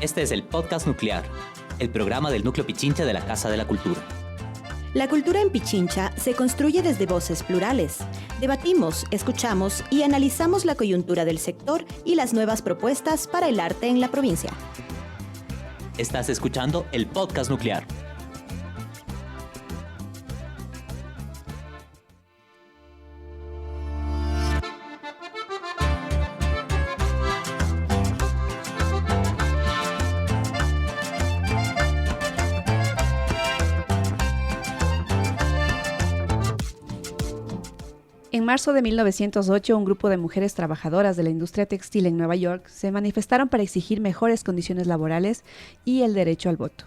Este es el Podcast Nuclear, el programa del Núcleo Pichincha de la Casa de la Cultura. La cultura en Pichincha se construye desde voces plurales. Debatimos, escuchamos y analizamos la coyuntura del sector y las nuevas propuestas para el arte en la provincia. Estás escuchando el Podcast Nuclear. En marzo de 1908, un grupo de mujeres trabajadoras de la industria textil en Nueva York se manifestaron para exigir mejores condiciones laborales y el derecho al voto.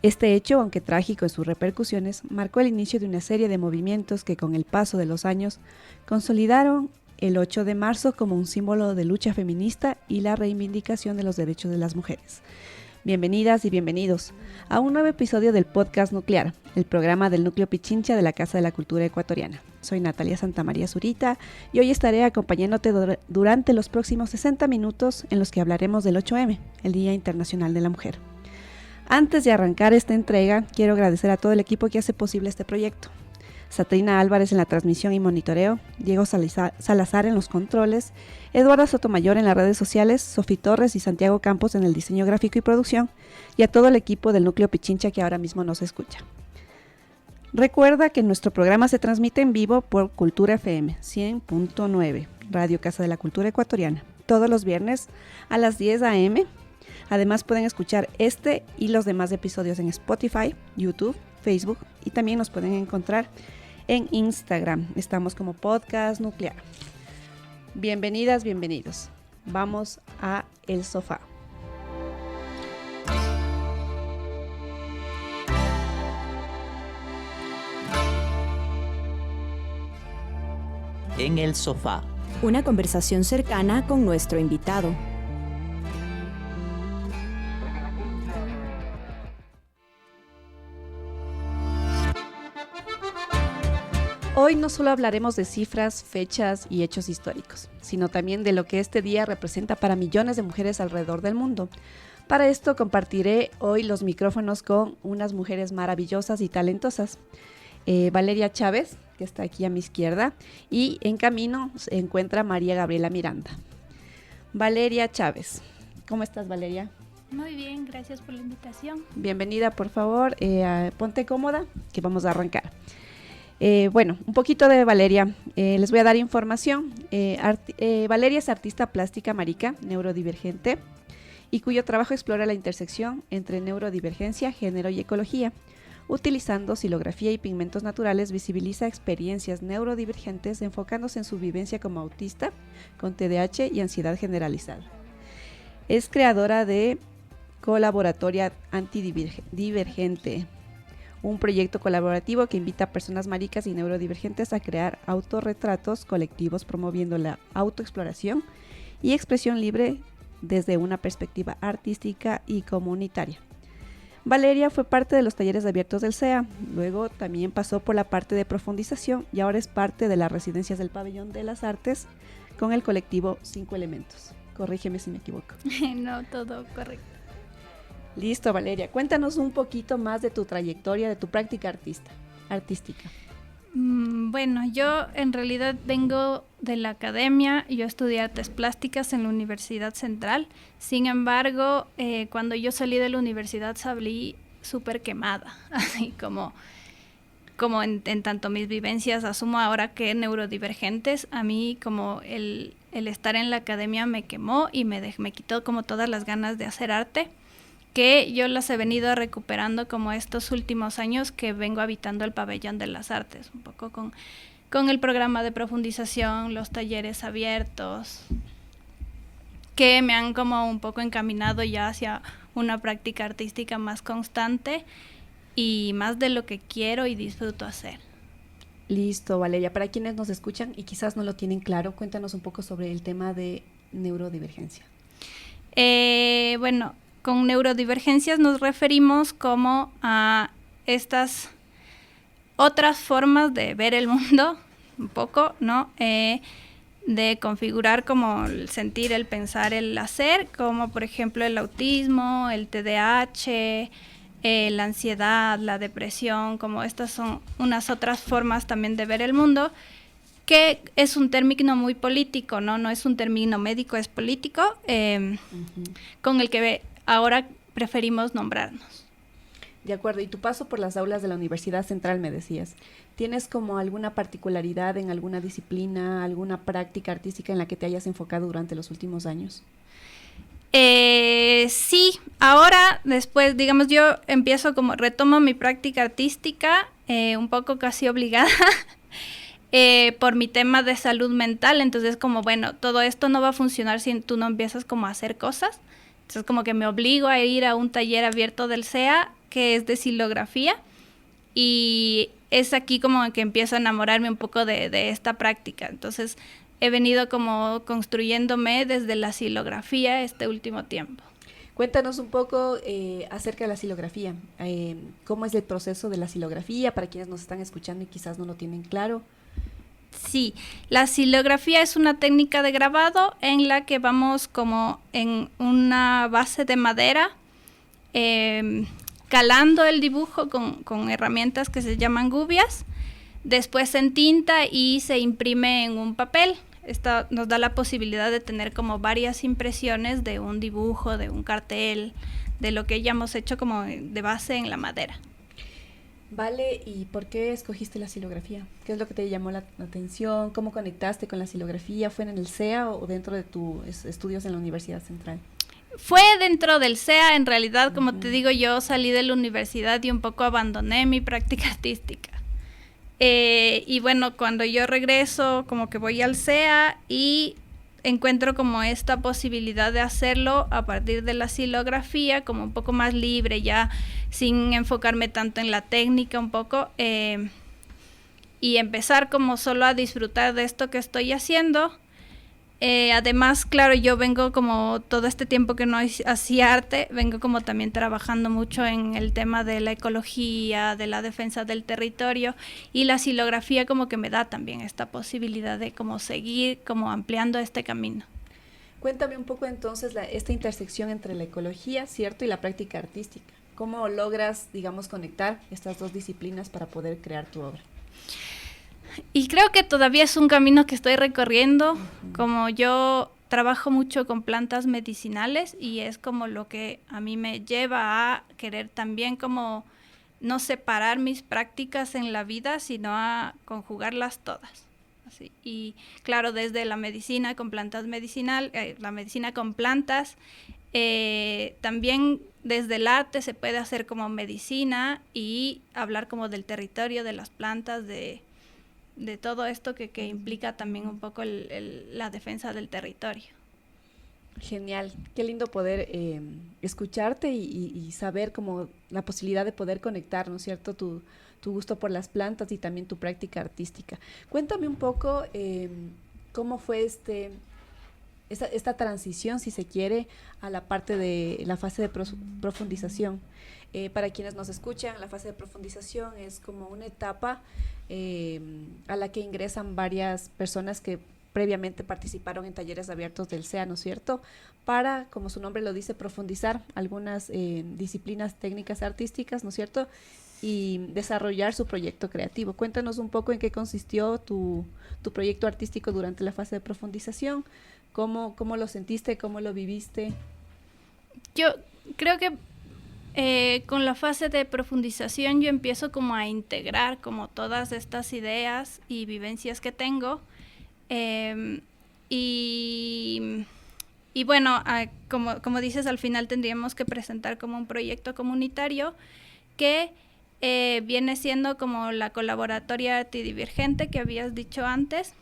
Este hecho, aunque trágico en sus repercusiones, marcó el inicio de una serie de movimientos que con el paso de los años consolidaron el 8 de marzo como un símbolo de lucha feminista y la reivindicación de los derechos de las mujeres. Bienvenidas y bienvenidos a un nuevo episodio del Podcast Nuclear, el programa del Núcleo Pichincha de la Casa de la Cultura Ecuatoriana. Soy Natalia Santamaría Zurita y hoy estaré acompañándote durante los próximos 60 minutos en los que hablaremos del 8M, el Día Internacional de la Mujer. Antes de arrancar esta entrega, quiero agradecer a todo el equipo que hace posible este proyecto. Satrina Álvarez en la transmisión y monitoreo, Diego Salazar en los controles, Eduardo Sotomayor en las redes sociales, Sofía Torres y Santiago Campos en el diseño gráfico y producción, y a todo el equipo del Núcleo Pichincha que ahora mismo nos escucha. Recuerda que nuestro programa se transmite en vivo por Cultura FM 100.9, Radio Casa de la Cultura Ecuatoriana, todos los viernes a las 10 a.m. Además pueden escuchar este y los demás episodios en Spotify, YouTube, Facebook y también nos pueden encontrar en Instagram. Estamos como Podcast Nuclear. Bienvenidas, bienvenidos. Vamos a El Sofá. En el sofá. Una conversación cercana con nuestro invitado. Hoy no solo hablaremos de cifras, fechas y hechos históricos, sino también de lo que este día representa para millones de mujeres alrededor del mundo. Para esto compartiré hoy los micrófonos con unas mujeres maravillosas y talentosas. Valeria Chávez, que está aquí a mi izquierda, y en camino se encuentra María Gabriela Miranda. Valeria Chávez, ¿cómo estás, Valeria? Muy bien, gracias por la invitación. Bienvenida, por favor, ponte cómoda, que vamos a arrancar. Bueno, un poquito de Valeria, les voy a dar información. Valeria es artista plástica marica, neurodivergente, y cuyo trabajo explora la intersección entre neurodivergencia, género y ecología. Utilizando silografía y pigmentos naturales, visibiliza experiencias neurodivergentes enfocándose en su vivencia como autista, con TDAH y ansiedad generalizada. Es creadora de Colaboratoria Antidivergente, un proyecto colaborativo que invita a personas maricas y neurodivergentes a crear autorretratos colectivos promoviendo la autoexploración y expresión libre desde una perspectiva artística y comunitaria. Valeria fue parte de los talleres abiertos del CEA, luego también pasó por la parte de profundización y ahora es parte de las residencias del Pabellón de las Artes con el colectivo 5 Elementos. Corrígeme si me equivoco. No, todo correcto. Listo, Valeria. Cuéntanos un poquito más de tu trayectoria, de tu práctica artística. Bueno, yo en realidad vengo de la academia, yo estudié artes plásticas en la Universidad Central. Sin embargo, cuando yo salí de la universidad salí súper quemada, así como en tanto mis vivencias, asumo ahora que neurodivergentes, a mí como el estar en la academia me quemó y me quitó como todas las ganas de hacer arte, que yo las he venido recuperando como estos últimos años que vengo habitando el Pabellón de las Artes, un poco con el programa de profundización, los talleres abiertos, que me han como un poco encaminado ya hacia una práctica artística más constante y más de lo que quiero y disfruto hacer. Listo, Valeria. Para quienes nos escuchan y quizás no lo tienen claro, cuéntanos un poco sobre el tema de neurodivergencia. Bueno, con neurodivergencias nos referimos como a estas otras formas de ver el mundo, un poco, ¿no? de configurar como el sentir, el pensar, el hacer, como por ejemplo el autismo, el TDAH, la ansiedad, la depresión, como estas son unas otras formas también de ver el mundo, que es un término muy político, ¿no? No es un término médico, es político, con el que ahora preferimos nombrarnos. De acuerdo, y tu paso por las aulas de la Universidad Central, me decías, ¿tienes como alguna particularidad en alguna disciplina, alguna práctica artística en la que te hayas enfocado durante los últimos años? Sí, ahora después, digamos, yo retomo mi práctica artística, un poco casi obligada, por mi tema de salud mental. Entonces, como bueno, todo esto no va a funcionar si tú no empiezas como a hacer cosas. Entonces, como que me obligo a ir a un taller abierto del CEA, que es de silografía, y es aquí como que empiezo a enamorarme un poco de esta práctica. Entonces, he venido como construyéndome desde la silografía este último tiempo. Cuéntanos un poco acerca de la silografía. ¿Cómo es el proceso de la silografía para quienes nos están escuchando y quizás no lo tienen claro? Sí, la silografía es una técnica de grabado en la que vamos como en una base de madera, calando el dibujo con herramientas que se llaman gubias, después se entinta y se imprime en un papel. Esto nos da la posibilidad de tener como varias impresiones de un dibujo, de un cartel, de lo que ya hemos hecho como de base en la madera. Vale, ¿y por qué escogiste la silografía? ¿Qué es lo que te llamó la atención? ¿Cómo conectaste con la silografía? ¿Fue en el CEA o dentro de tus estudios en la Universidad Central? Fue dentro del CEA, en realidad, como te digo, yo salí de la universidad y un poco abandoné mi práctica artística. Y bueno, cuando yo regreso, como que voy al CEA y encuentro como esta posibilidad de hacerlo a partir de la silografía, como un poco más libre, ya sin enfocarme tanto en la técnica un poco, y empezar como solo a disfrutar de esto que estoy haciendo. Además, claro, yo vengo como todo este tiempo que no hacía arte, vengo como también trabajando mucho en el tema de la ecología, de la defensa del territorio, y la silografía como que me da también esta posibilidad de como seguir como ampliando este camino. Cuéntame un poco entonces esta intersección entre la ecología, ¿cierto?, y la práctica artística. ¿Cómo logras, digamos, conectar estas dos disciplinas para poder crear tu obra? Y creo que todavía es un camino que estoy recorriendo. Como yo trabajo mucho con plantas medicinales y es como lo que a mí me lleva a querer también como no separar mis prácticas en la vida, sino a conjugarlas todas. Así. Y claro, desde la medicina con plantas la medicina con plantas, también desde el arte se puede hacer como medicina y hablar como del territorio, de las plantas, de todo esto que implica también un poco la defensa del territorio. Genial, qué lindo poder escucharte y saber como la posibilidad de poder conectar, ¿no es cierto?, tu gusto por las plantas y también tu práctica artística. Cuéntame un poco cómo fue esta transición, si se quiere, a la parte de la fase de profundización. Para quienes nos escuchan, la fase de profundización es como una etapa a la que ingresan varias personas que previamente participaron en talleres abiertos del CEA, ¿no es cierto?, para, como su nombre lo dice, profundizar algunas disciplinas técnicas artísticas, ¿no es cierto?, y desarrollar su proyecto creativo. Cuéntanos un poco en qué consistió tu proyecto artístico durante la fase de profundización, cómo lo sentiste, cómo lo viviste. Yo creo que con la fase de profundización yo empiezo como a integrar como todas estas ideas y vivencias que tengo, y bueno, como dices, al final tendríamos que presentar como un proyecto comunitario que viene siendo como la colaboratoria artidivergente que habías dicho antes,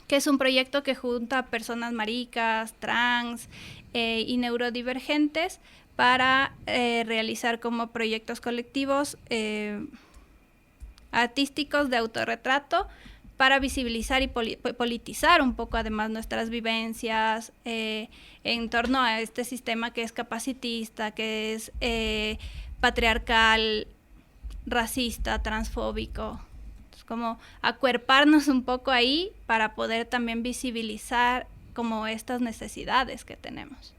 que es un proyecto que junta a personas maricas, trans y neurodivergentes para realizar como proyectos colectivos artísticos de autorretrato para visibilizar y politizar un poco además nuestras vivencias en torno a este sistema que es capacitista, que es patriarcal, racista, transfóbico. como acuerparnos un poco ahí para poder también visibilizar como estas necesidades que tenemos.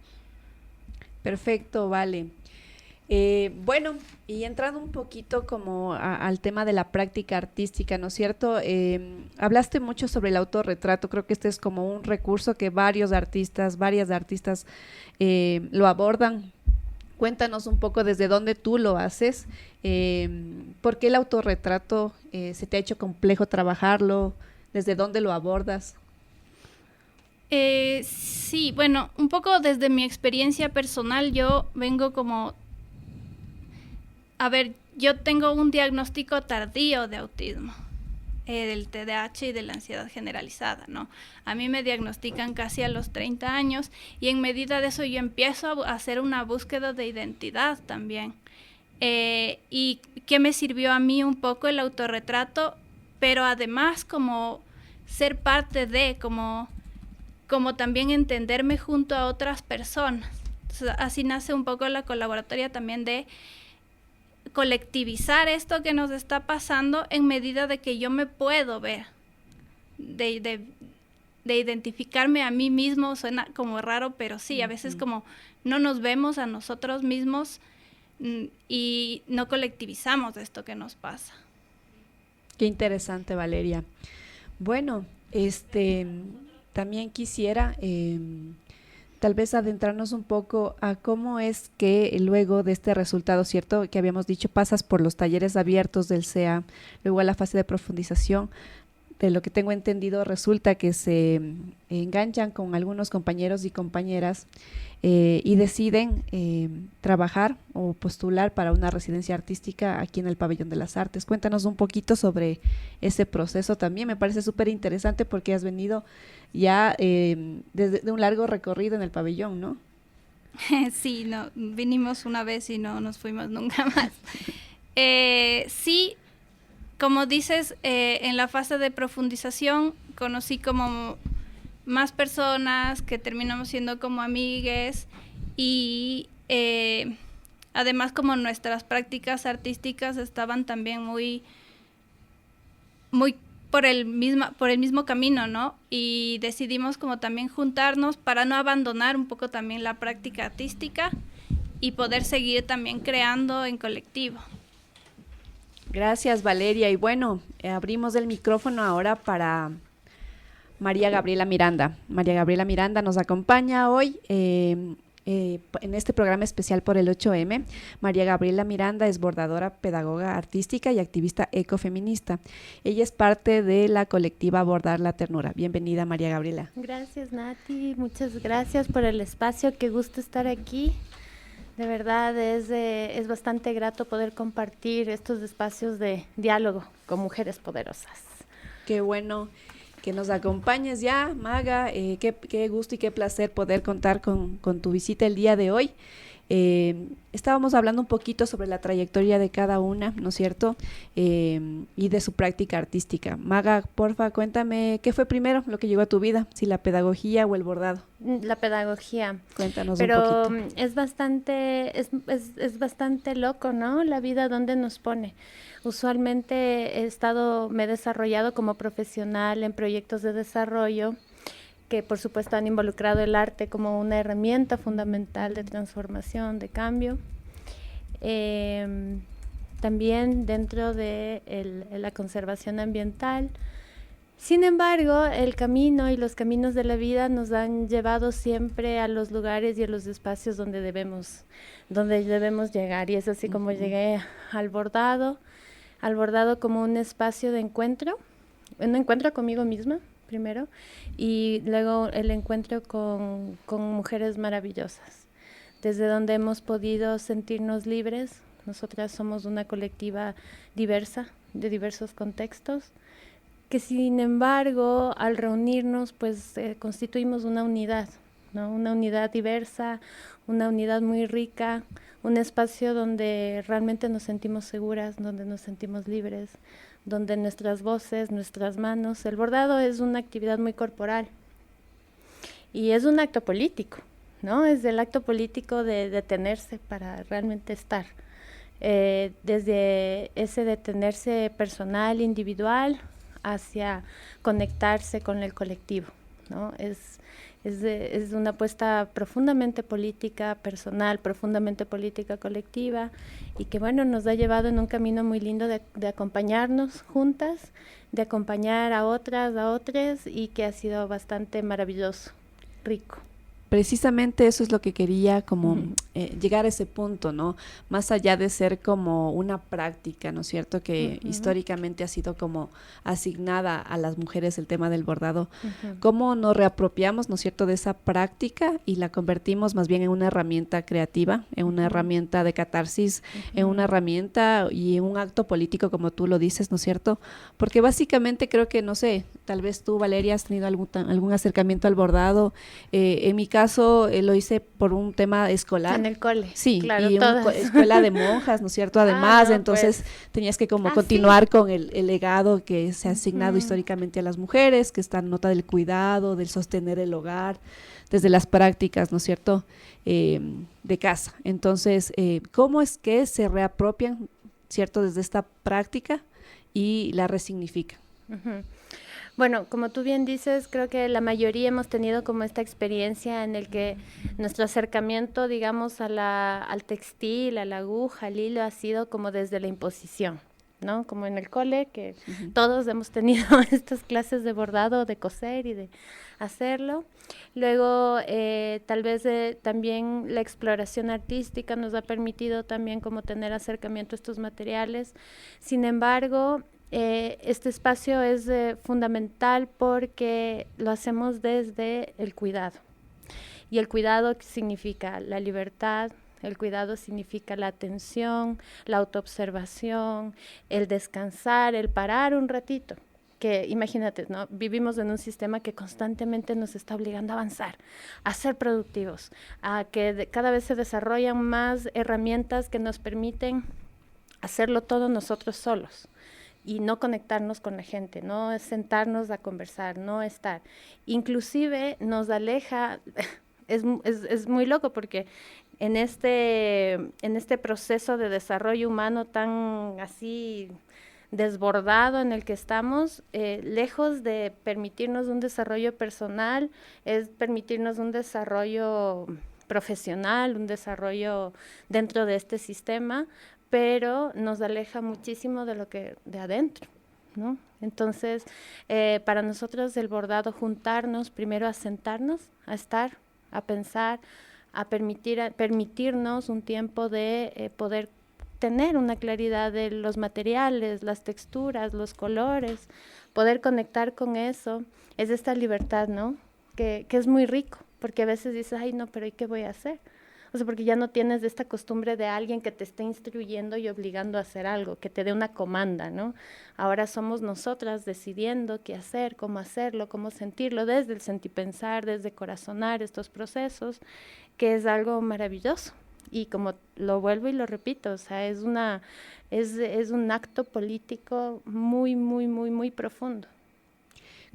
Perfecto, vale. Bueno, y entrando un poquito como al tema de la práctica artística, ¿no es cierto? Hablaste mucho sobre el autorretrato, creo que este es como un recurso que varias artistas lo abordan. Cuéntanos un poco desde dónde tú lo haces, ¿por qué el autorretrato se te ha hecho complejo trabajarlo? ¿Desde dónde lo abordas? Sí, bueno, un poco desde mi experiencia personal, yo vengo como... A ver, yo tengo un diagnóstico tardío de autismo, del TDAH y de la ansiedad generalizada, ¿no? A mí me diagnostican casi a los 30 años y en medida de eso yo empiezo a hacer una búsqueda de identidad también. Y que me sirvió a mí un poco el autorretrato, pero además como ser parte de, como también entenderme junto a otras personas. Entonces, así nace un poco la colaboratoria también de colectivizar esto que nos está pasando en medida de que yo me puedo ver, de identificarme a mí mismo. Suena como raro, pero sí, a veces como no nos vemos a nosotros mismos y no colectivizamos esto que nos pasa. Qué interesante, Valeria. Bueno, también quisiera tal vez adentrarnos un poco a cómo es que luego de este resultado, ¿cierto? Que habíamos dicho, pasas por los talleres abiertos del CEA, luego a la fase de profundización. De lo que tengo entendido, resulta que se enganchan con algunos compañeros y compañeras y deciden trabajar o postular para una residencia artística aquí en el Pabellón de las Artes. Cuéntanos un poquito sobre ese proceso también. Me parece súper interesante porque has venido ya desde un largo recorrido en el pabellón, ¿no? Sí, no, vinimos una vez y no nos fuimos nunca más. Sí, como dices, en la fase de profundización conocí como más personas que terminamos siendo como amigues y además como nuestras prácticas artísticas estaban también muy por el mismo camino, ¿no? Y decidimos como también juntarnos para no abandonar un poco también la práctica artística y poder seguir también creando en colectivo. Gracias, Valeria. Y bueno, abrimos el micrófono ahora para María Gabriela Miranda. María Gabriela Miranda nos acompaña hoy en este programa especial por el 8M. María Gabriela Miranda es bordadora, pedagoga artística y activista ecofeminista. Ella es parte de la colectiva Bordar la Ternura. Bienvenida, María Gabriela. Gracias, Nati. Muchas gracias por el espacio. Qué gusto estar aquí. De verdad es bastante grato poder compartir estos espacios de diálogo con mujeres poderosas. Qué bueno que nos acompañes ya, Maga. Qué gusto y qué placer poder contar con tu visita el día de hoy. Estábamos hablando un poquito sobre la trayectoria de cada una, ¿no es cierto? Y de su práctica artística. Maga, porfa, cuéntame, ¿qué fue primero lo que llegó a tu vida? Si la pedagogía o el bordado. La pedagogía. Cuéntanos un poquito. Pero es bastante loco, ¿no? La vida donde nos pone. Usualmente me he desarrollado como profesional en proyectos de desarrollo que por supuesto han involucrado el arte como una herramienta fundamental de transformación, de cambio. También dentro de la conservación ambiental. Sin embargo, el camino y los caminos de la vida nos han llevado siempre a los lugares y a los espacios donde debemos llegar. Y es así como llegué al bordado como un espacio de encuentro, un encuentro conmigo misma, primero, y luego el encuentro con mujeres maravillosas, desde donde hemos podido sentirnos libres. Nosotras somos una colectiva diversa, de diversos contextos, que sin embargo, al reunirnos, pues constituimos una unidad, ¿no? Una unidad diversa, una unidad muy rica, un espacio donde realmente nos sentimos seguras, donde nos sentimos libres, donde nuestras voces, nuestras manos, el bordado es una actividad muy corporal y es un acto político, ¿no? Es el acto político de detenerse para realmente estar desde ese detenerse personal, individual, hacia conectarse con el colectivo, ¿no? Es una apuesta profundamente política, personal, profundamente política, colectiva, y que, bueno, nos ha llevado en un camino muy lindo de acompañarnos juntas, de acompañar a otras, a otros, y que ha sido bastante maravilloso, rico. Precisamente eso es lo que quería como llegar a ese punto, ¿no? Más allá de ser como una práctica, ¿no es cierto? Que históricamente ha sido como asignada a las mujeres el tema del bordado. ¿Cómo nos reapropiamos, ¿no es cierto?, de esa práctica y la convertimos más bien en una herramienta creativa, en una herramienta de catarsis, en una herramienta y en un acto político, como tú lo dices, ¿no es cierto? Porque básicamente creo que, no sé, tal vez tú, Valeria, has tenido algún acercamiento al bordado. En mi caso, lo hice por un tema escolar. En el cole. Sí, claro, y una escuela de monjas, ¿no es cierto? Además, entonces tenías que como continuar con el legado que se ha asignado históricamente a las mujeres, que está en nota del cuidado, del sostener el hogar, desde las prácticas, ¿no es cierto?, de casa. Entonces, ¿cómo es que se reapropian, ¿cierto?, desde esta práctica y la resignifican? Bueno, como tú bien dices, creo que la mayoría hemos tenido como esta experiencia en el que nuestro acercamiento, digamos, al textil, a la aguja, al hilo, ha sido como desde la imposición, ¿no? Como en el cole, que todos hemos tenido estas clases de bordado, de coser y de hacerlo. Luego, tal vez también la exploración artística nos ha permitido también como tener acercamiento a estos materiales. Sin embargo, este espacio es fundamental porque lo hacemos desde el cuidado. Y el cuidado significa la libertad, el cuidado significa la atención, la autoobservación, el descansar, el parar un ratito. Que imagínate, ¿no? Vivimos en un sistema que constantemente nos está obligando a avanzar, a ser productivos, a que cada vez se desarrollan más herramientas que nos permiten hacerlo todo nosotros solos. Y no conectarnos con la gente, no sentarnos a conversar, no estar. Inclusive nos aleja, es muy loco porque en este proceso de desarrollo humano tan así desbordado en el que estamos, lejos de permitirnos un desarrollo personal, es permitirnos un desarrollo profesional, un desarrollo dentro de este sistema, pero nos aleja muchísimo de lo que de adentro, ¿no? Entonces, para nosotros el bordado, juntarnos, primero a sentarnos, a estar, a pensar, a permitirnos un tiempo de poder tener una claridad de los materiales, las texturas, los colores, poder conectar con eso, es esta libertad, ¿no? Que es muy rico, porque a veces dices, ay, no, pero ¿y qué voy a hacer? O sea, porque ya no tienes esta costumbre de alguien que te esté instruyendo y obligando a hacer algo, que te dé una comanda, ¿no? Ahora somos nosotras decidiendo qué hacer, cómo hacerlo, cómo sentirlo, desde el sentipensar, desde corazonar estos procesos, que es algo maravilloso. Y como lo vuelvo y lo repito, o sea, es un acto político muy, muy, muy, muy profundo.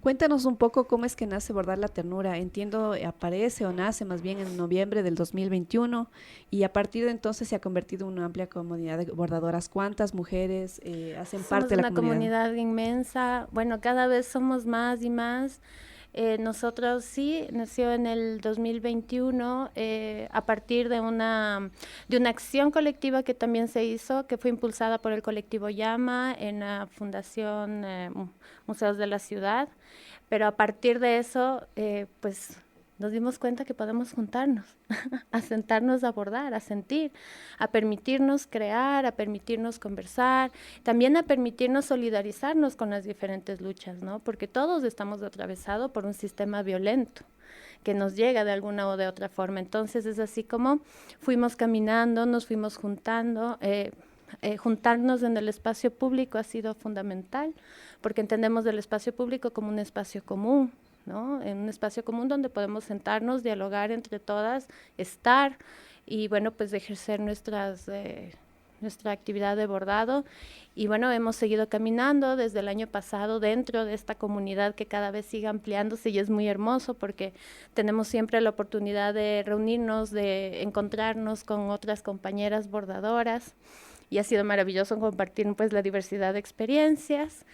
Cuéntanos un poco cómo es que nace Bordar la Ternura. Entiendo, aparece o nace más bien en noviembre del 2021 y a partir de entonces se ha convertido en una amplia comunidad de bordadoras. ¿Cuántas mujeres hacen parte de la comunidad? Somos una comunidad inmensa. Bueno, cada vez somos más y más. Nosotros sí, nació en el 2021 a partir de una acción colectiva que también se hizo, que fue impulsada por el colectivo Llama en la Fundación Museos de la Ciudad, pero a partir de eso, pues nos dimos cuenta que podemos juntarnos, a sentarnos a bordar, a sentir, a permitirnos crear, a permitirnos conversar, también a permitirnos solidarizarnos con las diferentes luchas, ¿no? Porque todos estamos atravesados por un sistema violento que nos llega de alguna o de otra forma. Entonces es así como fuimos caminando, nos fuimos juntando. Juntarnos en el espacio público ha sido fundamental, porque entendemos el espacio público como un espacio común, ¿no? En un espacio común donde podemos sentarnos, dialogar entre todas, estar y, bueno, pues ejercer nuestra actividad de bordado. Y, bueno, hemos seguido caminando desde el año pasado dentro de esta comunidad que cada vez sigue ampliándose y es muy hermoso porque tenemos siempre la oportunidad de reunirnos, de encontrarnos con otras compañeras bordadoras. y ha sido maravilloso compartir pues la diversidad de experiencias.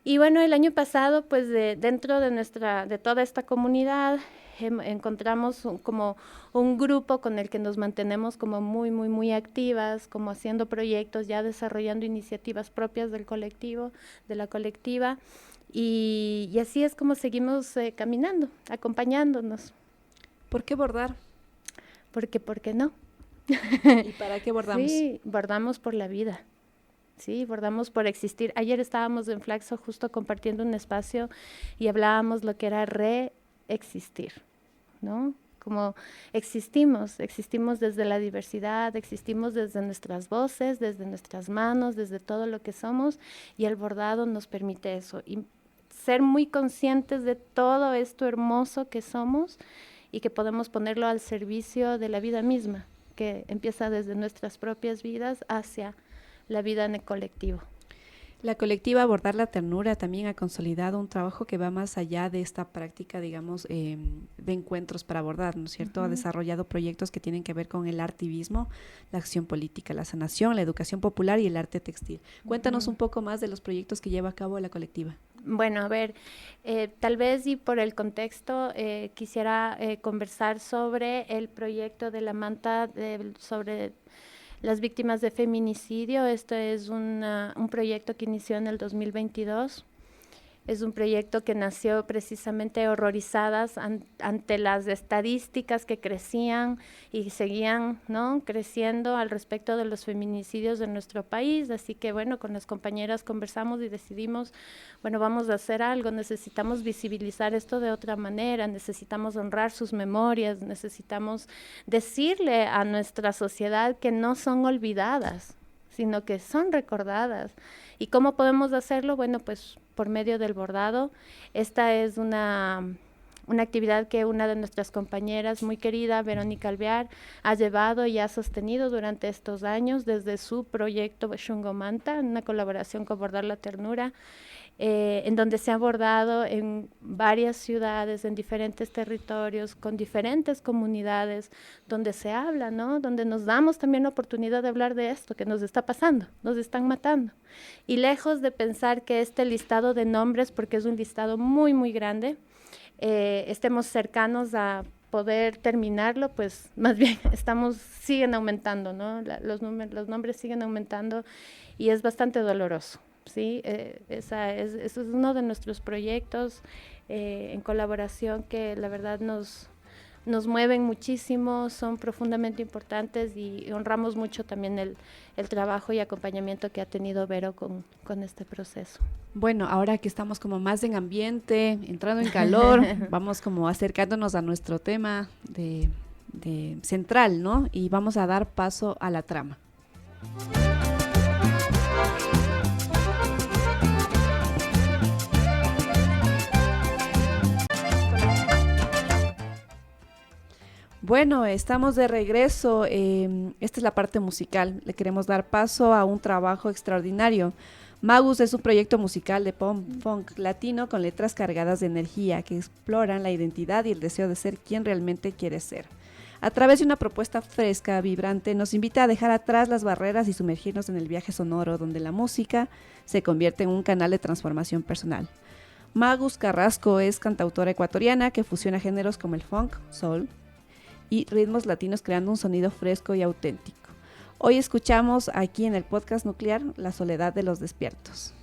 Y bueno, el año pasado, pues dentro de toda esta comunidad, encontramos como un grupo con el que nos mantenemos como muy, muy, muy activas, como haciendo proyectos, ya desarrollando iniciativas propias del colectivo, de la colectiva, y así es como seguimos caminando, acompañándonos. ¿Por qué bordar? Porque, ¿por qué no? ¿Y para qué bordamos? Sí, bordamos por la vida. Sí, bordamos por existir. Ayer estábamos en Flaxo justo compartiendo un espacio y hablábamos lo que era reexistir, ¿no? Como existimos desde la diversidad, existimos desde nuestras voces, desde nuestras manos, desde todo lo que somos, y el bordado nos permite eso. Y ser muy conscientes de todo esto hermoso que somos y que podemos ponerlo al servicio de la vida misma, que empieza desde nuestras propias vidas hacia la vida en el colectivo. La colectiva Bordar la Ternura también ha consolidado un trabajo que va más allá de esta práctica, digamos, de encuentros para bordar, ¿no es cierto? Ha desarrollado proyectos que tienen que ver con el artivismo, la acción política, la sanación, la educación popular y el arte textil. Cuéntanos un poco más de los proyectos que lleva a cabo la colectiva. Bueno, a ver, tal vez y por el contexto quisiera conversar sobre el proyecto de la manta sobre las víctimas de feminicidio. Este es un proyecto que inició en el 2022. Es un proyecto que nació precisamente horrorizadas ante las estadísticas que crecían y seguían, ¿no?, creciendo al respecto de los feminicidios de nuestro país. Así que, bueno, con las compañeras conversamos y decidimos, bueno, vamos a hacer algo, necesitamos visibilizar esto de otra manera, necesitamos honrar sus memorias, necesitamos decirle a nuestra sociedad que no son olvidadas, sino que son recordadas. ¿Y cómo podemos hacerlo? Bueno, pues por medio del bordado. Esta es una actividad que una de nuestras compañeras muy querida, Verónica Alvear, ha llevado y ha sostenido durante estos años desde su proyecto Shungomanta, una colaboración con Bordar la Ternura, en donde se ha bordado en varias ciudades, en diferentes territorios, con diferentes comunidades, donde se habla, ¿no?, donde nos damos también la oportunidad de hablar de esto que nos está pasando, nos están matando. Y lejos de pensar que este listado de nombres, porque es un listado muy, muy grande, estemos cercanos a poder terminarlo, pues más bien siguen aumentando, ¿no? Los nombres siguen aumentando y es bastante doloroso. Sí, eso es uno de nuestros proyectos en colaboración que la verdad nos mueven muchísimo, son profundamente importantes y honramos mucho también el trabajo y acompañamiento que ha tenido Vero con este proceso. Bueno, ahora que estamos como más en ambiente, entrando en calor, vamos como acercándonos a nuestro tema de central, ¿no? Y vamos a dar paso a la trama. Bueno, estamos de regreso. Esta es la parte musical. Le queremos dar paso a un trabajo extraordinario. Magus es un proyecto musical de pop funk latino con letras cargadas de energía que exploran la identidad y el deseo de ser quien realmente quiere ser. A través de una propuesta fresca, vibrante, nos invita a dejar atrás las barreras y sumergirnos en el viaje sonoro donde la música se convierte en un canal de transformación personal. Magus Carrasco es cantautora ecuatoriana que fusiona géneros como el funk, soul y ritmos latinos creando un sonido fresco y auténtico. Hoy escuchamos aquí en el podcast nuclear La soledad de los despiertos.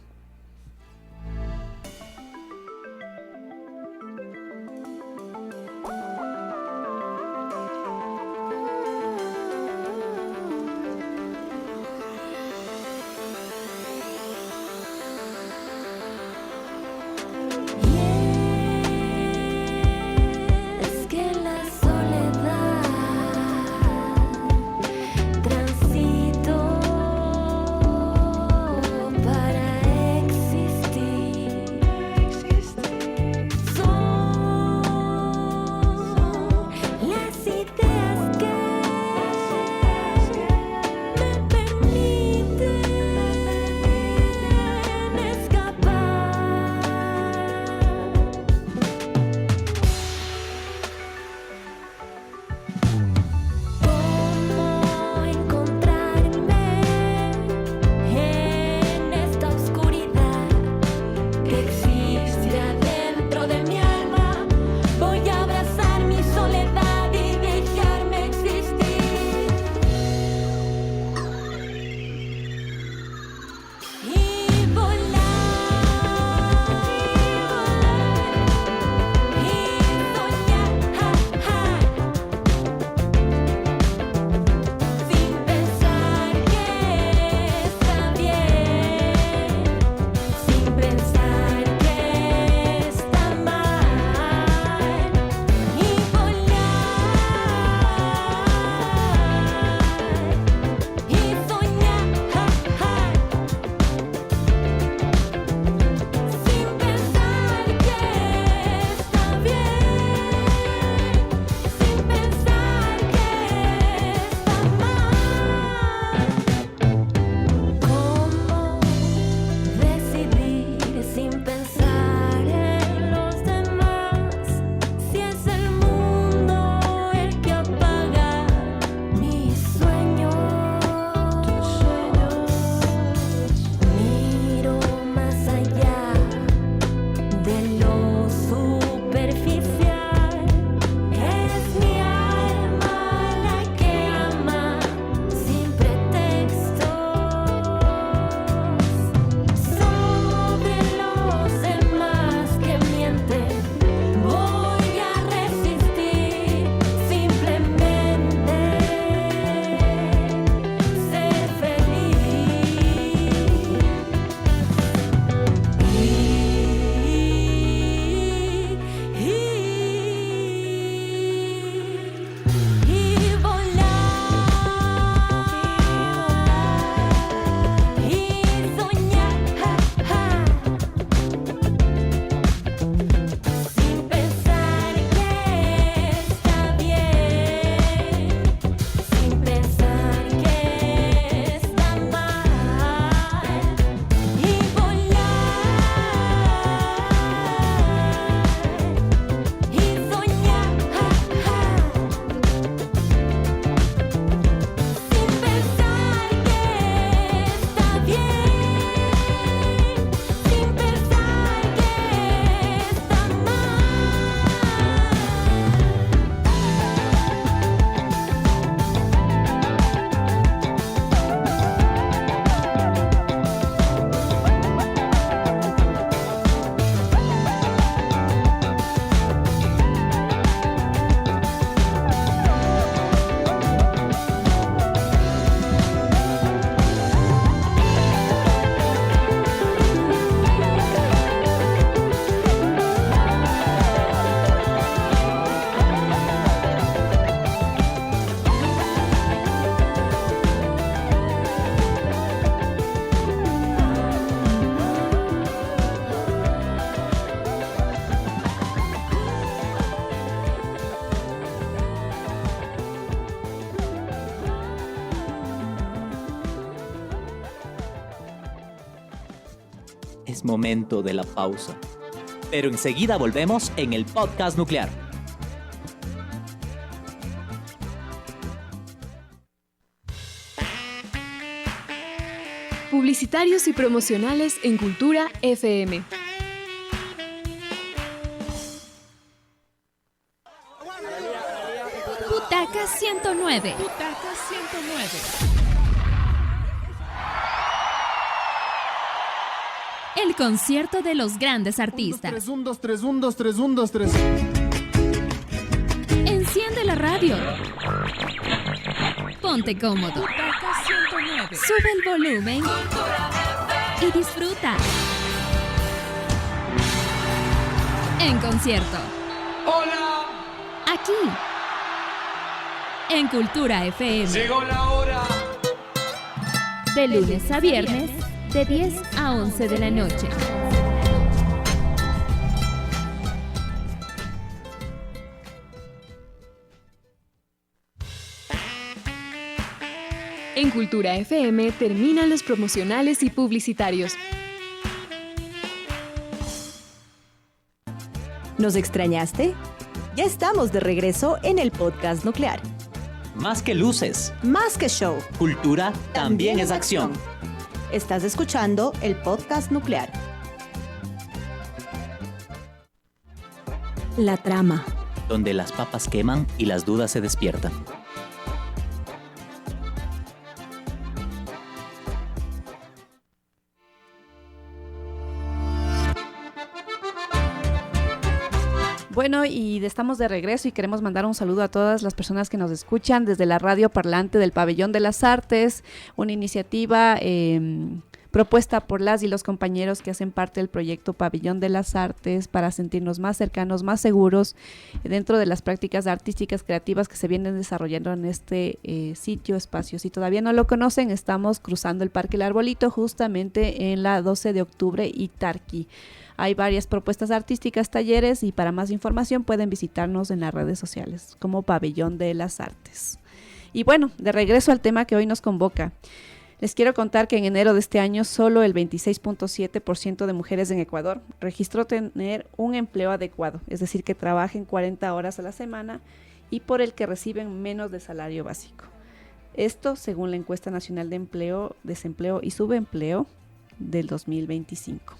Transito para Es momento de la pausa. Pero enseguida volvemos en el podcast nuclear. Publicitarios y promocionales en Cultura FM. Butaca 109. Butaca 109. El concierto de los grandes artistas. 1, 2, 3, 1, 2, 3, 1, 2, 3, 1, 2, 3. Enciende la radio. Ponte cómodo. Butaca 109. Sube el volumen y disfruta. En concierto. ¡Hola! Aquí. En Cultura FM. Llegó la hora. De lunes a viernes, de 10 a 11 de la noche. En Cultura FM terminan los promocionales y publicitarios. ¿Nos extrañaste? Ya estamos de regreso en el podcast nuclear. Más que luces, Más que show, cultura también es acción. Estás escuchando el podcast nuclear. La trama. Donde las papas queman y las dudas se despiertan. Bueno, y estamos de regreso y queremos mandar un saludo a todas las personas que nos escuchan desde la radio parlante del Pabellón de las Artes, una iniciativa propuesta por las y los compañeros que hacen parte del proyecto Pabellón de las Artes para sentirnos más cercanos, más seguros dentro de las prácticas artísticas creativas que se vienen desarrollando en este sitio, espacio. Si todavía no lo conocen, estamos cruzando el Parque El Arbolito justamente en la 12 de octubre y Tarqui. Hay varias propuestas artísticas, talleres, y para más información pueden visitarnos en las redes sociales como Pabellón de las Artes. Y bueno, de regreso al tema que hoy nos convoca. Les quiero contar que en enero de este año solo el 26.7% de mujeres en Ecuador registró tener un empleo adecuado, es decir, que trabajen 40 horas a la semana y por el que reciben menos de salario básico. Esto según la encuesta nacional de empleo, desempleo y subempleo del 2025.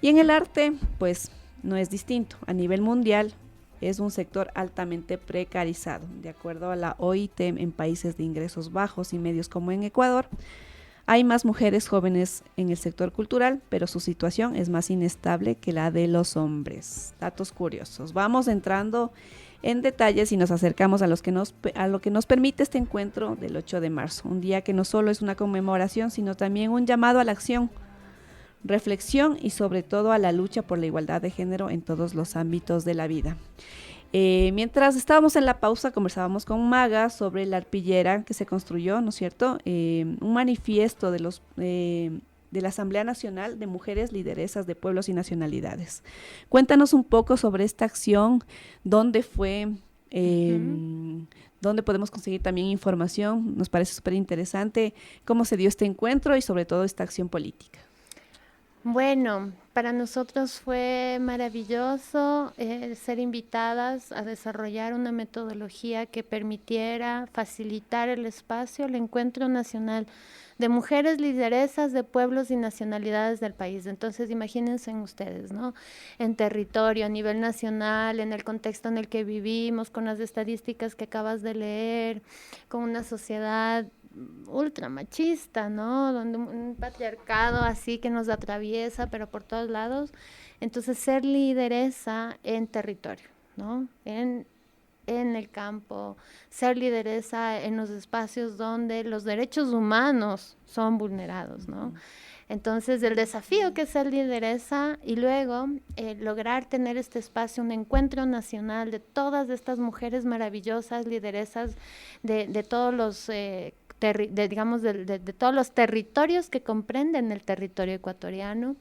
Y en el arte, pues no es distinto. A nivel mundial es un sector altamente precarizado. De acuerdo a la OIT, en países de ingresos bajos y medios como en Ecuador, hay más mujeres jóvenes en el sector cultural, pero su situación es más inestable que la de los hombres. Datos curiosos. Vamos entrando en detalles y nos acercamos a lo que nos permite este encuentro del 8 de marzo. Un día que no solo es una conmemoración, sino también un llamado a la acción, reflexión y sobre todo a la lucha por la igualdad de género en todos los ámbitos de la vida. Mientras estábamos en la pausa, conversábamos con Maga sobre la arpillera que se construyó, ¿no es cierto? Un manifiesto de la Asamblea Nacional de Mujeres Lideresas de Pueblos y Nacionalidades. Cuéntanos un poco sobre esta acción, dónde fue, dónde podemos conseguir también información. Nos parece súper interesante cómo se dio este encuentro y sobre todo esta acción política. Bueno, para nosotros fue maravilloso ser invitadas a desarrollar una metodología que permitiera facilitar el espacio, el Encuentro Nacional de Mujeres Lideresas de Pueblos y Nacionalidades del país. Entonces, imagínense ustedes, ¿no? En territorio, a nivel nacional, en el contexto en el que vivimos, con las estadísticas que acabas de leer, con una sociedad ultra machista, ¿no? Donde un patriarcado así que nos atraviesa, pero por todos lados. Entonces, ser lideresa en territorio, ¿no? En el campo, ser lideresa en los espacios donde los derechos humanos son vulnerados, ¿no? Entonces, el desafío que es ser lideresa y luego lograr tener este espacio, un encuentro nacional de todas estas mujeres maravillosas, lideresas de todos los de todos los territorios que comprenden el territorio ecuatoriano.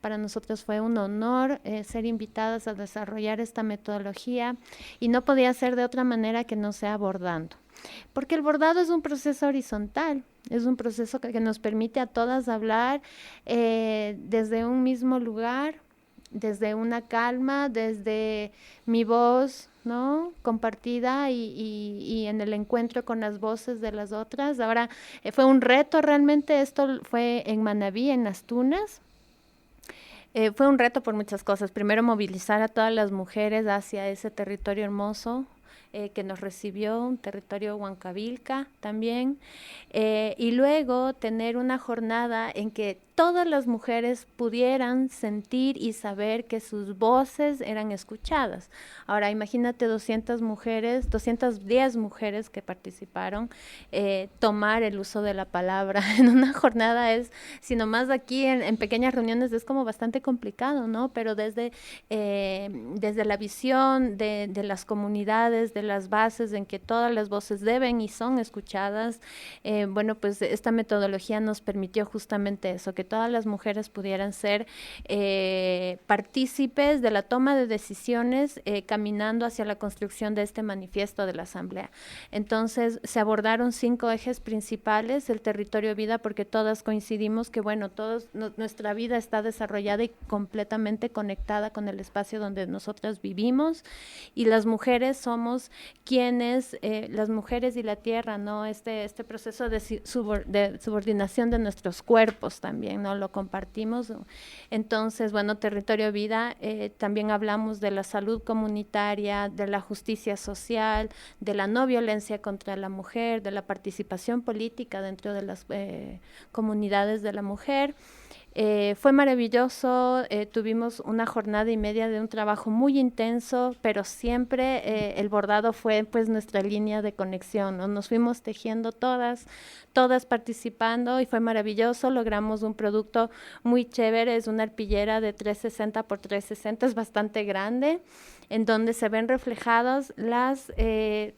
Para nosotros fue un honor ser invitadas a desarrollar esta metodología y no podía ser de otra manera que no sea abordando Porque el bordado es un proceso horizontal, es un proceso que nos permite a todas hablar desde un mismo lugar, desde una calma, desde mi voz, ¿no? Compartida y en el encuentro con las voces de las otras. Ahora, fue un reto realmente, esto fue en Manabí, en las Tunas. Fue un reto por muchas cosas. Primero, movilizar a todas las mujeres hacia ese territorio hermoso que nos recibió, un territorio huancavilca también, y luego tener una jornada en que todas las mujeres pudieran sentir y saber que sus voces eran escuchadas. Ahora, imagínate 200 mujeres, 210 mujeres que participaron, tomar el uso de la palabra en una jornada es, si nomás aquí en pequeñas reuniones es como bastante complicado, ¿no? Pero desde la visión de las comunidades, de las bases en que todas las voces deben y son escuchadas, bueno, pues esta metodología nos permitió justamente eso, que todas las mujeres pudieran ser partícipes de la toma de decisiones caminando hacia la construcción de este manifiesto de la Asamblea. Entonces, se abordaron 5 ejes principales, el territorio vida, porque todas coincidimos que, bueno, nuestra vida está desarrollada y completamente conectada con el espacio donde nosotras vivimos, y las mujeres somos quienes, las mujeres y la tierra, ¿no? Este proceso de subordinación de nuestros cuerpos también, ¿no? Lo compartimos. Entonces, bueno, territorio vida, también hablamos de la salud comunitaria, de la justicia social, de la no violencia contra la mujer, de la participación política dentro de las comunidades de la mujer. Fue maravilloso, tuvimos una jornada y media de un trabajo muy intenso, pero siempre el bordado fue pues nuestra línea de conexión, ¿no? Nos fuimos tejiendo todas participando y fue maravilloso. Logramos un producto muy chévere, es una arpillera de 360 por 360, es bastante grande, en donde se ven reflejadas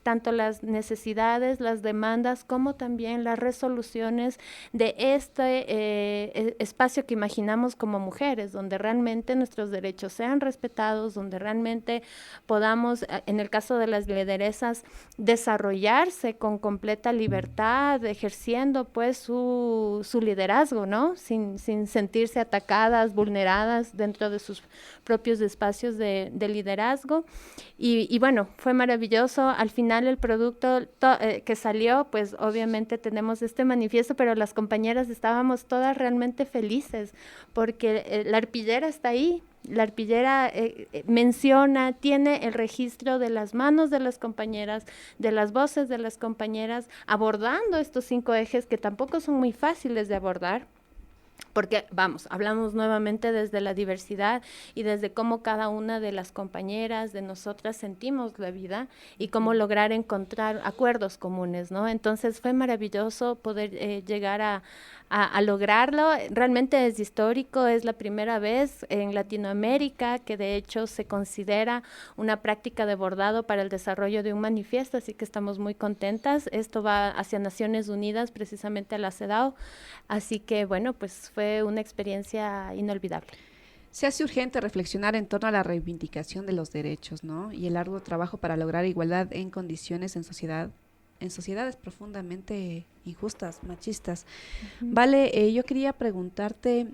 tanto las necesidades, las demandas, como también las resoluciones de este espacio que imaginamos como mujeres, donde realmente nuestros derechos sean respetados, donde realmente podamos, en el caso de las lideresas, desarrollarse con completa libertad, ejerciendo pues su liderazgo, ¿no? Sin sentirse atacadas, vulneradas dentro de sus propios espacios de liderazgo. Y bueno, fue maravilloso. Al final el producto que salió, pues obviamente tenemos este manifiesto, pero las compañeras estábamos todas realmente felices porque la arpillera está ahí. La arpillera menciona, tiene el registro de las manos de las compañeras, de las voces de las compañeras, abordando estos 5 ejes que tampoco son muy fáciles de abordar. Porque, vamos, hablamos nuevamente desde la diversidad y desde cómo cada una de las compañeras, de nosotras, sentimos la vida y cómo lograr encontrar acuerdos comunes, ¿no? Entonces, fue maravilloso poder llegar a lograrlo. Realmente es histórico, es la primera vez en Latinoamérica que de hecho se considera una práctica de bordado para el desarrollo de un manifiesto, así que estamos muy contentas. Esto va hacia Naciones Unidas, precisamente a la CEDAW, así que bueno, pues fue una experiencia inolvidable. Se hace urgente reflexionar en torno a la reivindicación de los derechos, ¿no? Y el arduo trabajo para lograr igualdad en condiciones en sociedades profundamente injustas, machistas. Vale, yo quería preguntarte,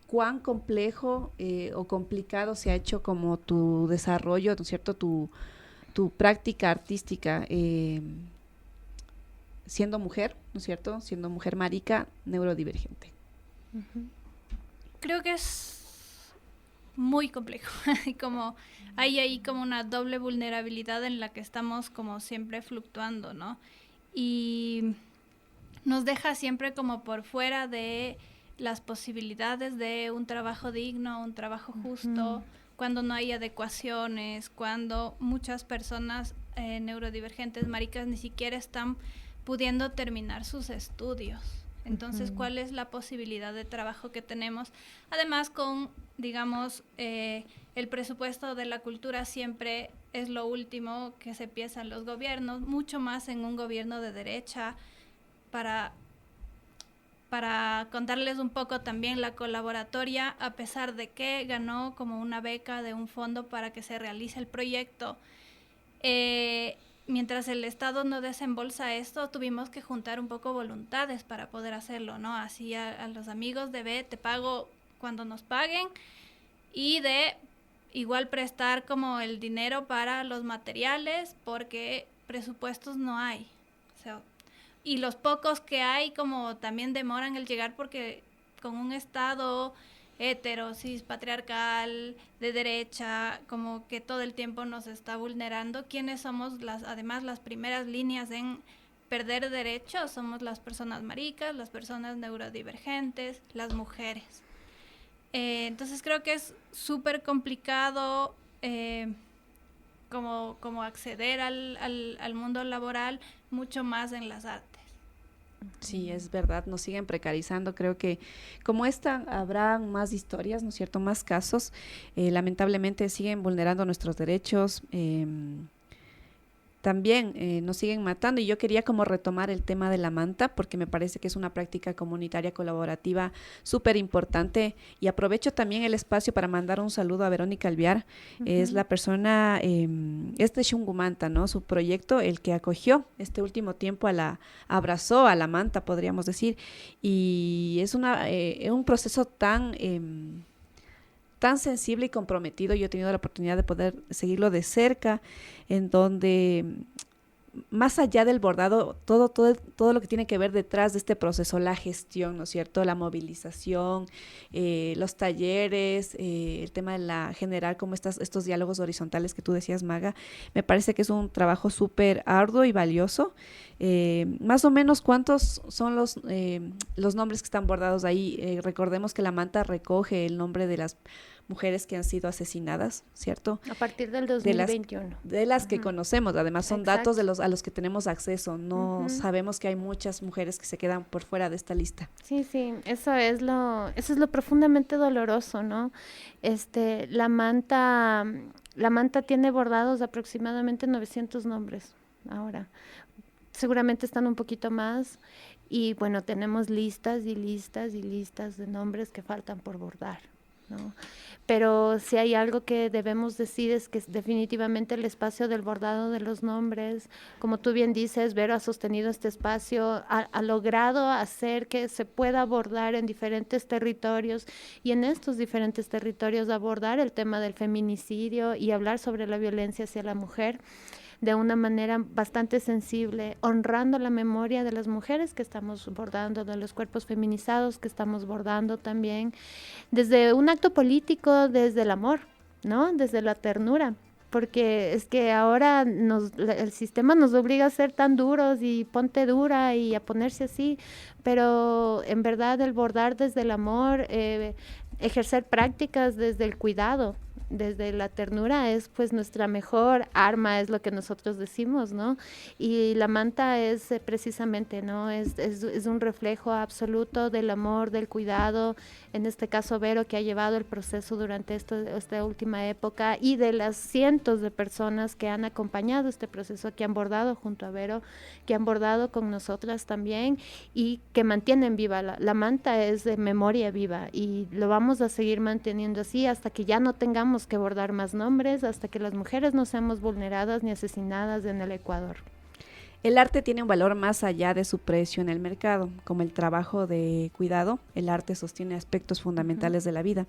¿cuán complejo o complicado se ha hecho como tu desarrollo, ¿no es cierto?, tu práctica artística siendo mujer, ¿no es cierto?, siendo mujer marica neurodivergente. Creo que es muy complejo, como hay ahí como una doble vulnerabilidad en la que estamos como siempre fluctuando, ¿no? Y nos deja siempre como por fuera de las posibilidades de un trabajo digno, un trabajo justo, cuando no hay adecuaciones, cuando muchas personas neurodivergentes, maricas, ni siquiera están pudiendo terminar sus estudios. Entonces, ¿cuál es la posibilidad de trabajo que tenemos? Además, con, digamos, el presupuesto de la cultura siempre es lo último que se piensa en los gobiernos, mucho más en un gobierno de derecha. Para contarles un poco también, la colaboratoria, a pesar de que ganó como una beca de un fondo para que se realice el proyecto, mientras el Estado no desembolsa esto, tuvimos que juntar un poco voluntades para poder hacerlo, ¿no? Así a los amigos de ve, te pago cuando nos paguen, y de igual prestar como el dinero para los materiales, porque presupuestos no hay. O sea, y los pocos que hay como también demoran el llegar, porque con un Estado cis, patriarcal, de derecha, como que todo el tiempo nos está vulnerando. ¿Quiénes somos además las primeras líneas en perder derechos? Somos las personas maricas, las personas neurodivergentes, las mujeres. Entonces creo que es súper complicado como acceder al mundo laboral, mucho más en las artes. Sí, es verdad, nos siguen precarizando. Creo que como esta habrá más historias, ¿no es cierto?, más casos. Lamentablemente siguen vulnerando nuestros derechos. También nos siguen matando, y yo quería como retomar el tema de la manta, porque me parece que es una práctica comunitaria colaborativa súper importante, y aprovecho también el espacio para mandar un saludo a Verónica Alviar. Es la persona, es de Shungumanta, ¿no? Su proyecto, el que acogió este último tiempo abrazó a la manta, podríamos decir, y es un proceso tan sensible y comprometido. Yo he tenido la oportunidad de poder seguirlo de cerca, en donde más allá del bordado, todo lo que tiene que ver detrás de este proceso, la gestión, ¿no es cierto?, la movilización, los talleres, el tema de generar como estos diálogos horizontales que tú decías, Maga, me parece que es un trabajo súper arduo y valioso. Más o menos, ¿cuántos son los nombres que están bordados ahí? Recordemos que la manta recoge el nombre de las mujeres que han sido asesinadas, ¿cierto? A partir del 2021. De las que conocemos, además son datos a los que tenemos acceso, no sabemos que hay muchas mujeres que se quedan por fuera de esta lista. Sí, eso es lo profundamente doloroso, ¿no? La manta tiene bordados aproximadamente 900 nombres ahora. Seguramente están un poquito más, y bueno, tenemos listas y listas y listas de nombres que faltan por bordar, ¿no? Pero si hay algo que debemos decir es que definitivamente el espacio del bordado de los nombres, como tú bien dices, Vero ha sostenido este espacio, ha logrado hacer que se pueda abordar en diferentes territorios, y en estos diferentes territorios abordar el tema del feminicidio y hablar sobre la violencia hacia la mujer de una manera bastante sensible, honrando la memoria de las mujeres que estamos bordando, de los cuerpos feminizados que estamos bordando también, desde un acto político, desde el amor, ¿no? Desde la ternura, porque es que ahora el sistema nos obliga a ser tan duros y ponte dura y a ponerse así, pero en verdad el bordar desde el amor, ejercer prácticas desde el cuidado, desde la ternura, es pues nuestra mejor arma, es lo que nosotros decimos, ¿no? Y la manta es precisamente, ¿no? Es un reflejo absoluto del amor, del cuidado, en este caso Vero, que ha llevado el proceso durante esta última época, y de las cientos de personas que han acompañado este proceso, que han bordado junto a Vero, que han bordado con nosotras también, y que mantienen viva. La manta es de memoria viva, y lo vamos a seguir manteniendo así hasta que ya no tengamos que bordar más nombres, hasta que las mujeres no seamos vulneradas ni asesinadas en el Ecuador. El arte tiene un valor más allá de su precio en el mercado. Como el trabajo de cuidado, el arte sostiene aspectos fundamentales de la vida,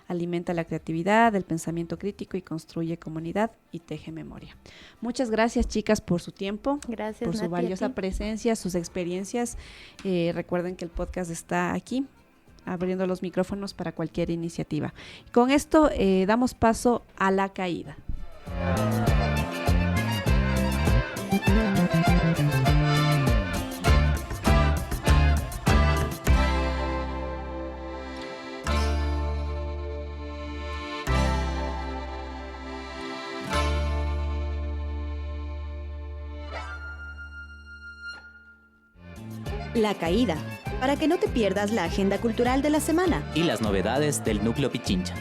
alimenta la creatividad, el pensamiento crítico, y construye comunidad y teje memoria. Muchas gracias, chicas, por su tiempo, gracias, por su valiosa presencia, sus experiencias. Recuerden que el podcast está aquí, abriendo los micrófonos para cualquier iniciativa. Con esto damos paso a la caída. La caída, para que no te pierdas la agenda cultural de la semana y las novedades del Núcleo Pichincha.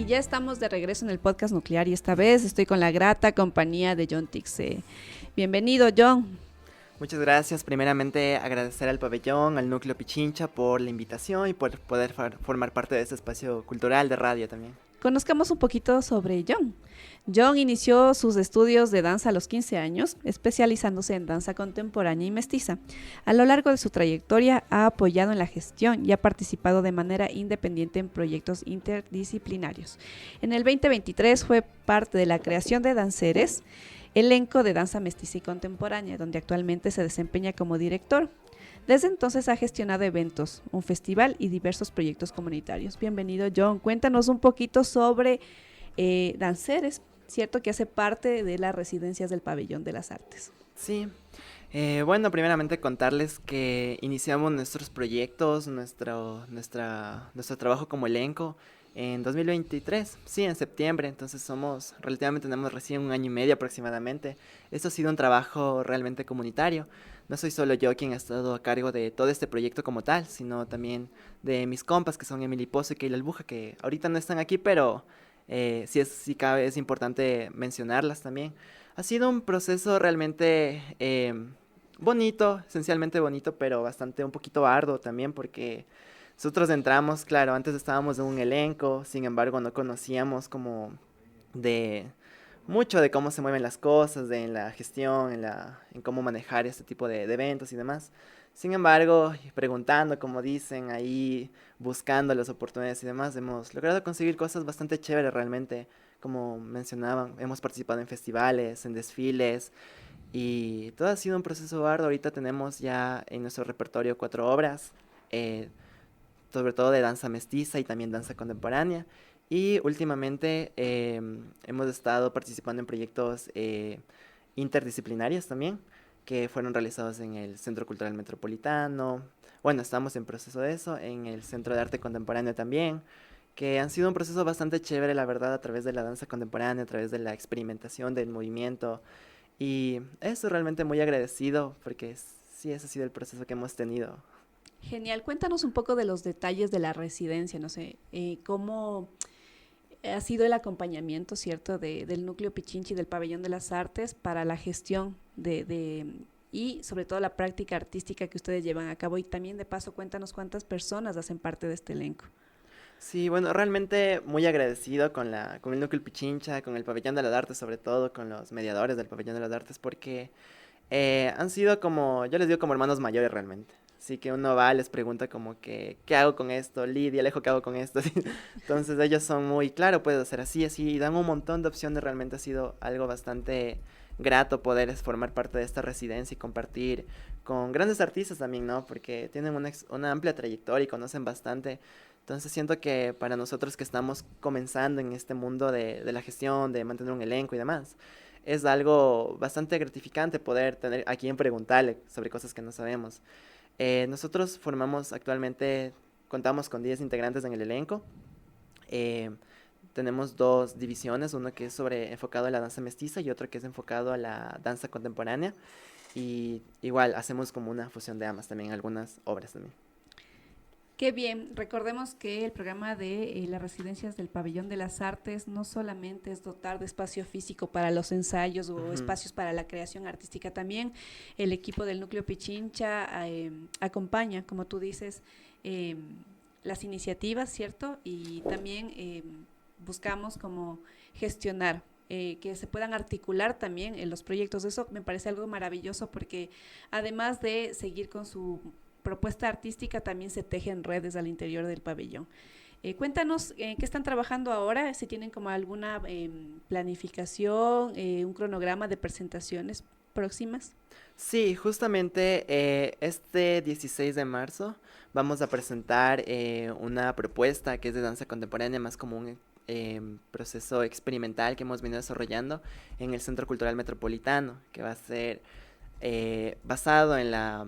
ya estamos de regreso en el podcast nuclear y esta vez estoy con la grata compañía de John Tixe. Bienvenido, John. Muchas gracias. Primeramente agradecer al pabellón, al Núcleo Pichincha por la invitación y por poder formar parte de este espacio cultural de radio también. Conozcamos un poquito sobre John. John inició sus estudios de danza a los 15 años, especializándose en danza contemporánea y mestiza. A lo largo de su trayectoria ha apoyado en la gestión y ha participado de manera independiente en proyectos interdisciplinarios. En el 2023 fue parte de la creación de Danceres, elenco de danza mestiza y contemporánea, donde actualmente se desempeña como director. Desde entonces ha gestionado eventos, un festival y diversos proyectos comunitarios. Bienvenido, John. Cuéntanos un poquito sobre Danceres, ¿cierto? Que hace parte de las residencias del Pabellón de las Artes. Sí. Bueno, primeramente contarles que iniciamos nuestros proyectos, nuestro trabajo como elenco en 2023, sí, en septiembre. Entonces tenemos recién 1 año y medio aproximadamente. Esto ha sido un trabajo realmente comunitario. No soy solo yo quien ha estado a cargo de todo este proyecto como tal, sino también de mis compas que son Emily Pozo y Keila Albuja, que ahorita no están aquí, pero sí cabe, es importante mencionarlas también. Ha sido un proceso realmente bonito, esencialmente bonito, pero un poquito arduo también, porque nosotros entramos, claro, antes estábamos en un elenco, sin embargo no conocíamos como mucho de cómo se mueven las cosas, en la gestión, en cómo manejar este tipo de eventos y demás. Sin embargo, preguntando, como dicen, ahí buscando las oportunidades y demás, hemos logrado conseguir cosas bastante chéveres realmente. Como mencionaban, hemos participado en festivales, en desfiles, y todo ha sido un proceso arduo. Ahorita tenemos ya en nuestro repertorio 4 obras, sobre todo de danza mestiza y también danza contemporánea. Y últimamente hemos estado participando en proyectos interdisciplinarios también, que fueron realizados en el Centro Cultural Metropolitano. Bueno, estamos en proceso de eso, en el Centro de Arte Contemporáneo también, que han sido un proceso bastante chévere, la verdad, a través de la danza contemporánea, a través de la experimentación del movimiento. Y eso realmente muy agradecido, porque sí, ese ha sido el proceso que hemos tenido. Genial. Cuéntanos un poco de los detalles de la residencia, no sé, cómo ha sido el acompañamiento, ¿cierto?, del Núcleo Pichincha y del Pabellón de las Artes para la gestión y sobre todo la práctica artística que ustedes llevan a cabo. Y también, de paso, cuéntanos cuántas personas hacen parte de este elenco. Sí, bueno, realmente muy agradecido con el Núcleo Pichincha, con el Pabellón de las Artes, sobre todo con los mediadores del Pabellón de las Artes, porque han sido yo les digo, como hermanos mayores realmente. Así que uno va, les pregunta como que, ¿qué hago con esto? Lidia, Alejo, ¿qué hago con esto? Entonces ellos son muy, claro, puedes hacer así, y dan un montón de opciones. Realmente ha sido algo bastante grato poder formar parte de esta residencia y compartir con grandes artistas también, ¿no? Porque tienen una amplia trayectoria y conocen bastante. Entonces siento que para nosotros que estamos comenzando en este mundo de la gestión, de mantener un elenco y demás, es algo bastante gratificante poder tener a quien preguntarle sobre cosas que no sabemos. Nosotros contamos con 10 integrantes en el elenco. Tenemos 2 divisiones, uno que es enfocado a la danza mestiza y otro que es enfocado a la danza contemporánea. Y igual hacemos como una fusión de ambas también, algunas obras también. Qué bien. Recordemos que el programa de las residencias del Pabellón de las Artes no solamente es dotar de espacio físico para los ensayos o espacios para la creación artística, también el equipo del Núcleo Pichincha acompaña, como tú dices, las iniciativas, ¿cierto? Y también buscamos como gestionar, que se puedan articular también en los proyectos. Eso me parece algo maravilloso, porque además de seguir con su propuesta artística, también se tejen redes al interior del pabellón. Cuéntanos qué están trabajando ahora, si tienen como alguna planificación, un cronograma de presentaciones próximas. Sí, justamente este 16 de marzo vamos a presentar una propuesta que es de danza contemporánea, más como un proceso experimental que hemos venido desarrollando en el Centro Cultural Metropolitano, que va a ser basado en la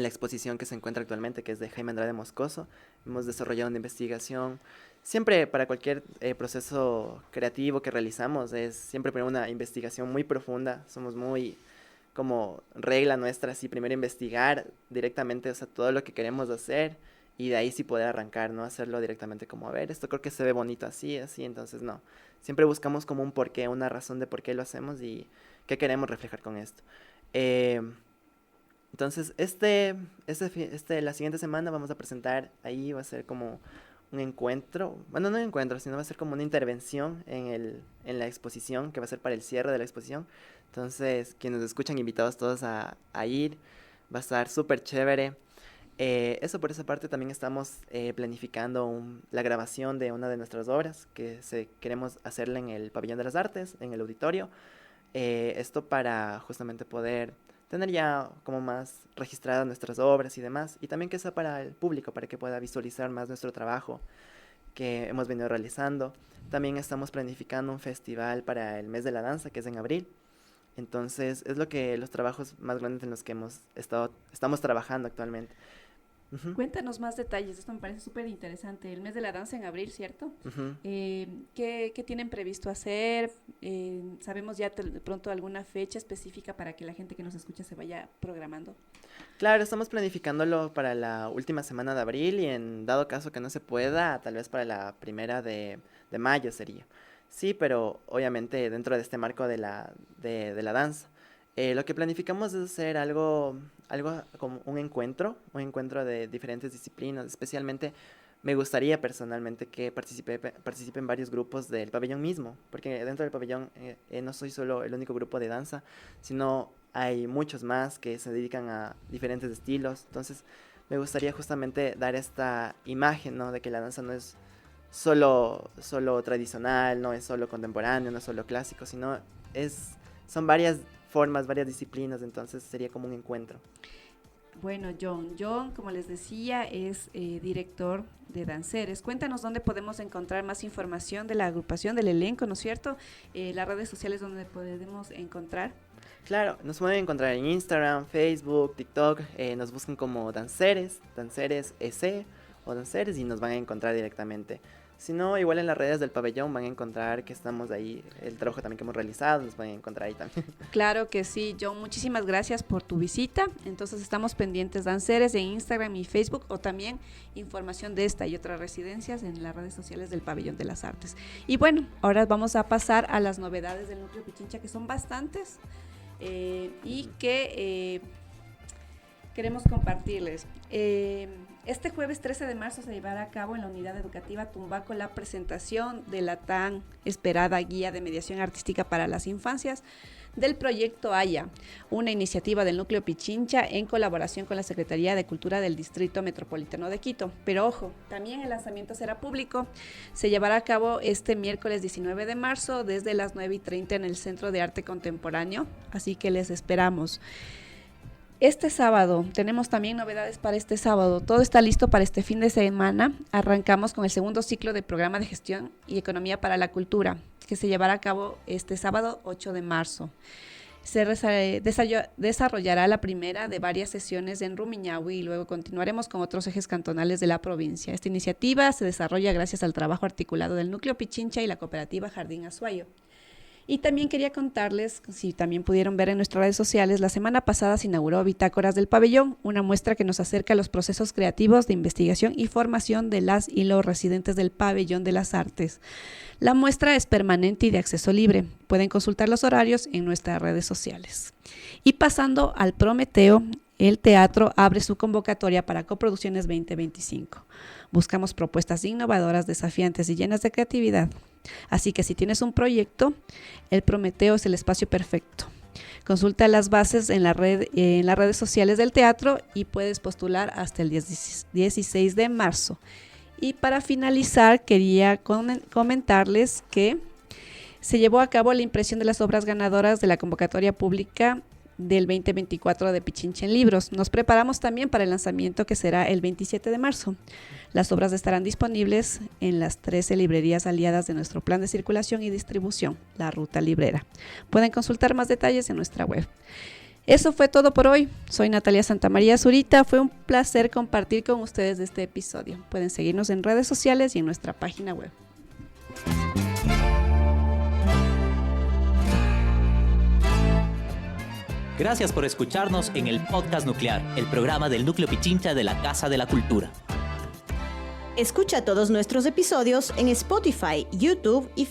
exposición que se encuentra actualmente, que es de Jaime Andrade Moscoso. Hemos desarrollado una investigación. Siempre para cualquier proceso creativo que realizamos es siempre una investigación muy profunda. Somos muy, como regla nuestra, así primero investigar directamente, o sea, todo lo que queremos hacer, y de ahí sí poder arrancar, no hacerlo directamente como, a ver, esto creo que se ve bonito así, así, entonces no. Siempre buscamos como un porqué, una razón de por qué lo hacemos y qué queremos reflejar con esto. Entonces, la siguiente semana vamos a presentar, ahí va a ser como un encuentro, bueno, no un encuentro, sino va a ser como una intervención en la exposición, que va a ser para el cierre de la exposición. Entonces, quienes escuchan, invitados todos a ir, va a estar súper chévere. Eso por esa parte. También estamos planificando la grabación de una de nuestras obras que queremos hacerla en el Pabellón de las Artes, en el auditorio. Esto para justamente poder tener ya como más registradas nuestras obras y demás, y también que sea para el público, para que pueda visualizar más nuestro trabajo que hemos venido realizando. También estamos planificando un festival para el mes de la danza, que es en abril. Entonces es los trabajos más grandes en los que estamos trabajando actualmente. Uh-huh. Cuéntanos más detalles, esto me parece súper interesante. El mes de la danza en abril, ¿cierto? Uh-huh. ¿Qué tienen previsto hacer? ¿Sabemos ya de pronto alguna fecha específica para que la gente que nos escucha se vaya programando? Claro, estamos planificándolo para la última semana de abril y en dado caso que no se pueda, tal vez para la primera de mayo sería. Sí, pero obviamente dentro de este marco de la danza. Lo que planificamos es hacer algo como un encuentro de diferentes disciplinas. Especialmente me gustaría personalmente que participen varios grupos del pabellón mismo, porque dentro del pabellón no soy solo el único grupo de danza, sino hay muchos más que se dedican a diferentes estilos. Entonces me gustaría justamente dar esta imagen, ¿no?, de que la danza no es solo tradicional, no es solo contemporáneo, no es solo clásico, sino son varias formas, varias disciplinas. Entonces sería como un encuentro. Bueno, John, como les decía, es director de Danceres. Cuéntanos dónde podemos encontrar más información de la agrupación, del elenco, ¿no es cierto? Las redes sociales donde podemos encontrar. Claro, nos pueden encontrar en Instagram, Facebook, TikTok, nos buscan como Danceres EC o Danceres y nos van a encontrar directamente. Si no, igual en las redes del pabellón van a encontrar que estamos ahí, el trabajo también que hemos realizado, nos van a encontrar ahí también. Claro que sí, John, muchísimas gracias por tu visita. Entonces estamos pendientes de Danceres en Instagram y Facebook, o también información de esta y otras residencias en las redes sociales del Pabellón de las Artes. Y bueno, ahora vamos a pasar a las novedades del Núcleo Pichincha, que son bastantes y que queremos compartirles. Este jueves 13 de marzo se llevará a cabo en la Unidad Educativa Tumbaco la presentación de la tan esperada Guía de Mediación Artística para las Infancias del proyecto AYA, una iniciativa del Núcleo Pichincha en colaboración con la Secretaría de Cultura del Distrito Metropolitano de Quito. Pero ojo, también el lanzamiento será público. Se llevará a cabo este miércoles 19 de marzo desde las 9:30 en el Centro de Arte Contemporáneo, así que les esperamos. Este sábado, tenemos también novedades para este sábado. Todo está listo para este fin de semana. Arrancamos con el segundo ciclo de Programa de Gestión y Economía para la Cultura, que se llevará a cabo este sábado 8 de marzo. Se desarrollará la primera de varias sesiones en Rumiñahui y luego continuaremos con otros ejes cantonales de la provincia. Esta iniciativa se desarrolla gracias al trabajo articulado del Núcleo Pichincha y la cooperativa Jardín Azuayo. Y también quería contarles, si también pudieron ver en nuestras redes sociales, la semana pasada se inauguró Bitácoras del Pabellón, una muestra que nos acerca a los procesos creativos de investigación y formación de las y los residentes del Pabellón de las Artes. La muestra es permanente y de acceso libre. Pueden consultar los horarios en nuestras redes sociales. Y pasando al Prometeo, el teatro abre su convocatoria para coproducciones 2025. Buscamos propuestas innovadoras, desafiantes y llenas de creatividad. Así que si tienes un proyecto, el Prometeo es el espacio perfecto. Consulta las bases en las redes sociales del teatro y puedes postular hasta el 16 de marzo. Y para finalizar, quería comentarles que se llevó a cabo la impresión de las obras ganadoras de la convocatoria pública del 2024 de Pichincha en Libros. Nos preparamos también para el lanzamiento, que será el 27 de marzo. Las obras estarán disponibles en las 13 librerías aliadas de nuestro plan de circulación y distribución, la Ruta Librera. Pueden consultar más detalles en nuestra web. Eso fue todo por hoy. Soy Natalia Santamaría Zurita. Fue un placer compartir con ustedes este episodio. Pueden seguirnos en redes sociales y en nuestra página web. Gracias por escucharnos en el Podcast Nuclear, el programa del Núcleo Pichincha de la Casa de la Cultura. Escucha todos nuestros episodios en Spotify, YouTube y